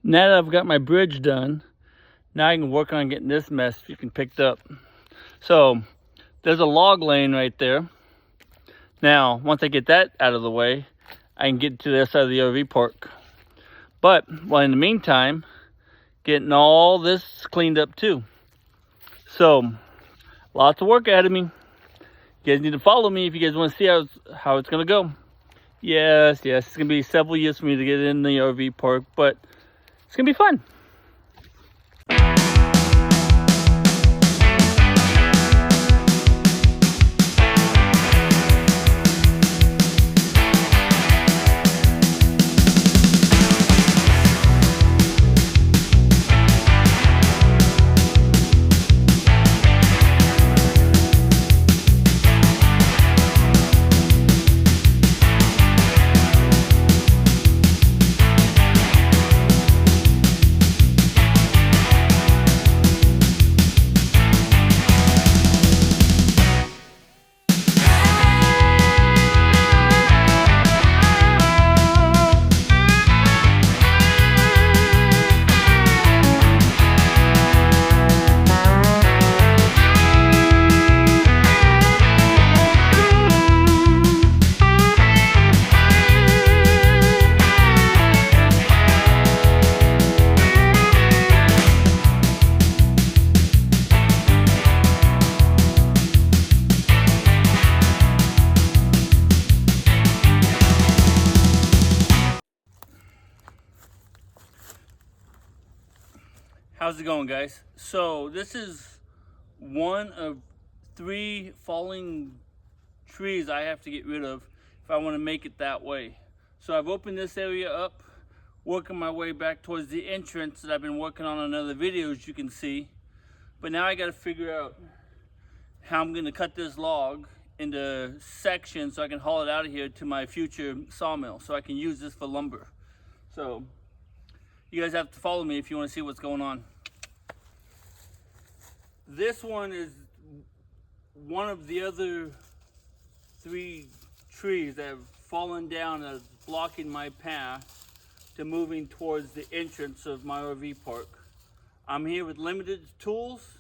Now that I've got my bridge done, now I can work on getting this mess picked up. So there's a log laying right there. Now, once I get that out of the way, I can get to the other side of the RV park. But while in the meantime, getting all this cleaned up too. So lots of work ahead of me. You guys need to follow me if you guys want to see how it's going to go. Yes, it's going to be several years for me to get in the RV park, but it's going to be fun. How's it going, guys? So this is one of 3 falling trees I have to get rid of if I want to make it that way. So I've opened this area up, working my way back towards the entrance that I've been working on other videos you can see. But now I got to figure out how I'm going to cut this log into sections so I can haul it out of here to my future sawmill so I can use this for lumber. So you guys have to follow me if you want to see what's going on. This one is one of the other 3 trees that have fallen down as blocking my path to moving towards the entrance of my RV park. I'm here with limited tools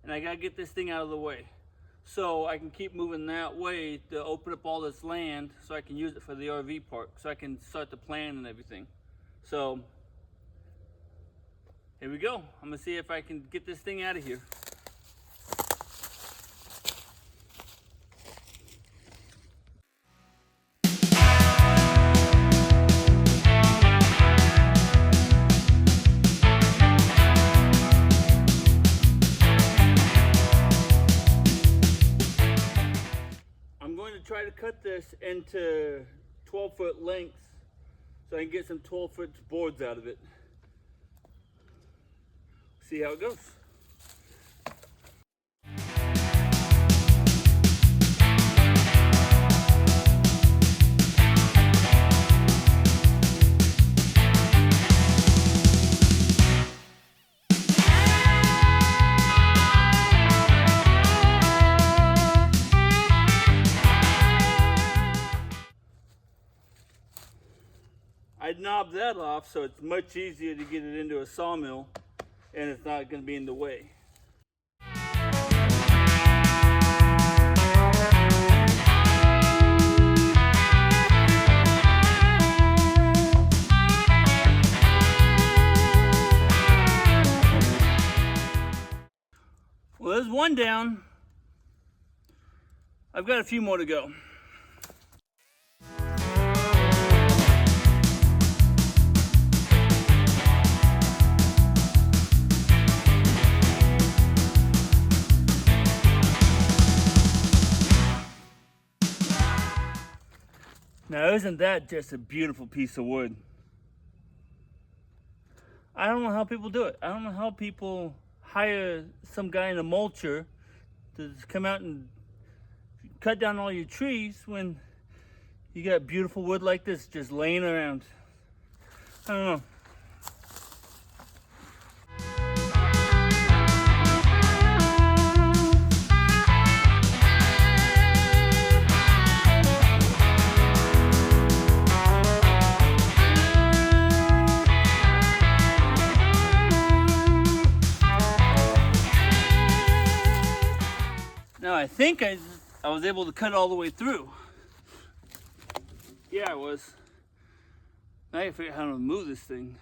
and I gotta get this thing out of the way so I can keep moving that way to open up all this land so I can use it for the RV park, so I can start the plan and everything. So here we go. I'm gonna see if I can get this thing out of here. I'm going to try to cut this into 12-foot lengths so I can get some 12-foot boards out of it. See how it goes. I knobbed that off so it's much easier to get it into a sawmill and it's not going to be in the way. Well, there's one down. I've got a few more to go. Now, isn't that just a beautiful piece of wood? I don't know how people do it. I don't know how people hire some guy in a mulcher to come out and cut down all your trees when you got beautiful wood like this just laying around. I don't know. I think I was able to cut it all the way through. Yeah, I was. Now I gotta figure out how to move this thing.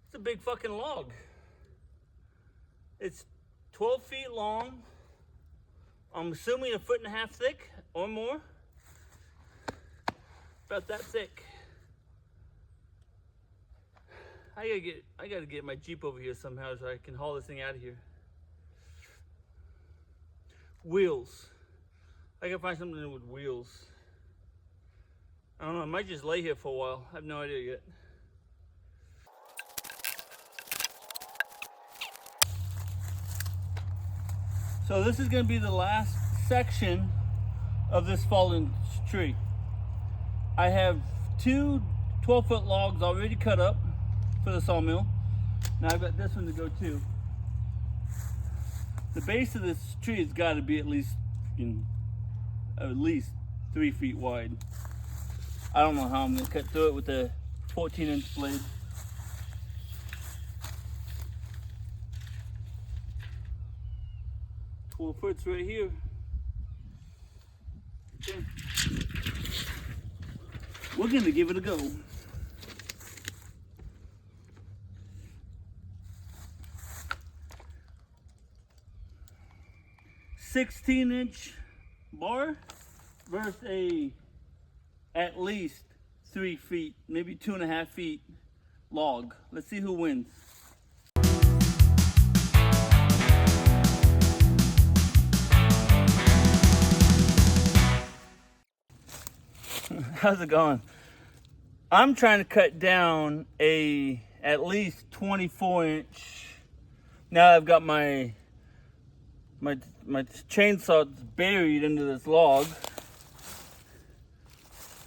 It's a big fucking log. It's 12 feet long. I'm assuming 1.5 feet thick or more. About that thick. I gotta get my Jeep over here somehow so I can haul this thing out of here. Wheels. I gotta find something with wheels. I don't know, I might just lay here for a while. I have no idea yet. So this is gonna be the last section of this fallen tree. I have 2 12-foot logs already cut up for the sawmill. Now I've got this one to go too. The base of this tree has got to be at least 3 feet wide. I don't know how I'm going to cut through it with a 14-inch blade. Well, foot's right here. Okay. We're going to give it a go. "16-inch bar versus a at least 3 feet, maybe 2.5 feet log. Let's see who wins. How's it going? I'm trying to cut down at least 24-inch. Now I've got my chainsaw buried into this log.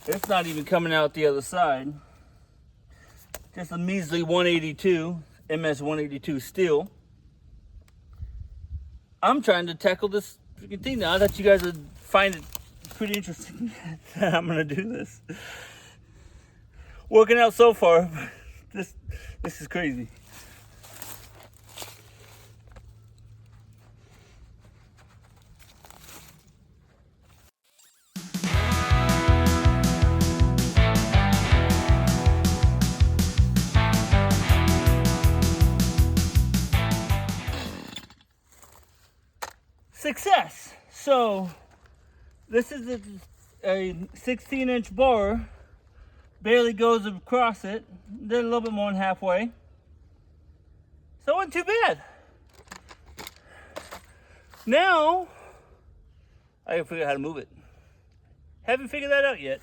It's not even coming out the other side. Just a measly 182, MS 182 steel. I'm trying to tackle this freaking thing now. I thought you guys would find it pretty interesting that I'm gonna do this. Working out so far. This is crazy. Success. So this is a 16-inch bar, barely goes across it, did a little bit more than halfway, so it wasn't too bad. Now I gotta figure out how to move it. Haven't figured that out yet.